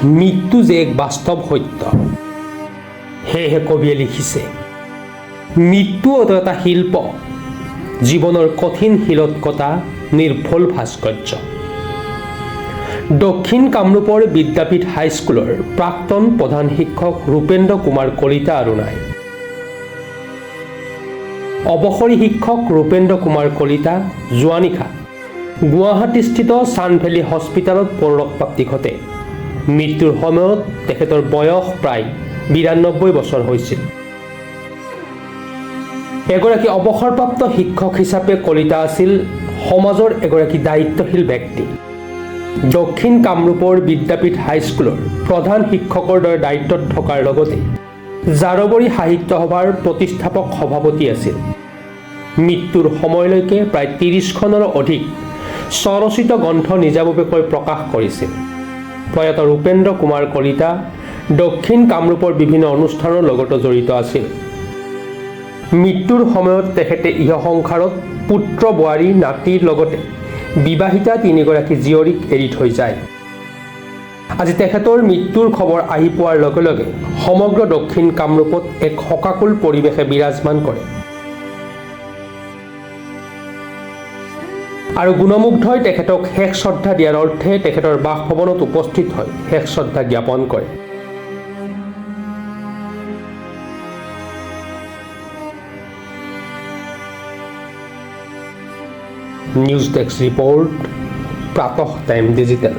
মৃত্যু যে এক বাস্তৱ সত্য, সেয়েহে কবিয়ে লিখিছে, মৃত্যু এটা শিল্প, জীৱনৰ কঠিন শিলত কটা নিৰ্ভুল ভাস্কৰ্য। দক্ষিণ কামৰূপৰ বিদ্যাপীঠ হাইস্কুলৰ প্ৰাক্তন প্ৰধান শিক্ষক ৰূপেন্দ্ৰ কুমাৰ কলিতা আৰু নাই। অৱসৰী শিক্ষক ৰূপেন্দ্ৰ কুমাৰ কলিতা যোৱা নিশা গুৱাহাটীস্থিত ছানভেলী হস্পিটেলত পৰলোকপ্ৰাপ্তি ঘটে। মৃত্যুৰ সময়ত তেখেতৰ বয়স প্ৰায় ৯২ বছৰ হৈছিল। এগৰাকী অৱসৰপ্ৰাপ্ত শিক্ষক হিচাপে কলিতা আছিল সমাজৰ এগৰাকী দায়িত্বশীল ব্যক্তি। দক্ষিণ কামৰূপৰ বিদ্যাপীঠ হাইস্কুলৰ প্ৰধান শিক্ষকৰ দৰে দায়িত্বত থকাৰ লগতে জাৰবৰী সাহিত্য সভাৰ প্ৰতিষ্ঠাপক সভাপতি আছিল। মৃত্যুৰ সময়লৈকে প্ৰায় ৩০খনৰো অধিক স্বৰচিত গ্ৰন্থ নিজাববীয়াকৈ প্ৰকাশ কৰিছিল। প্ৰয়াত ৰূপেন্দ্ৰ কুমাৰ কলিতা দক্ষিণ কামৰূপৰ বিভিন্ন অনুষ্ঠানৰ লগতো জড়িত আছিল। মৃত্যুৰ সময়ত তেখেতে ইহ সংসাৰত পুত্ৰ বোৱাৰী নাতিৰ লগতে বিবাহিতা ৩গৰাকী জীয়ৰীক এৰি থৈ যায়। আজি তেখেতৰ মৃত্যুৰ খবৰ আহি পোৱাৰ লগে লগে সমগ্ৰ দক্ষিণ কামৰূপত এক শোকাকুল পৰিৱেশে বিৰাজমান কৰে। আৰু গুণমুগ্ধই তেখেতক শেষ শ্ৰদ্ধা দিয়াৰ অৰ্থে তেখেতৰ বাসভৱনত উপস্থিত হৈ শেষ শ্ৰদ্ধা জ্ঞাপন কৰে। নিউজ ডেস্ক ৰিপৰ্ট, প্ৰাতঃ টাইম ডিজিটেল।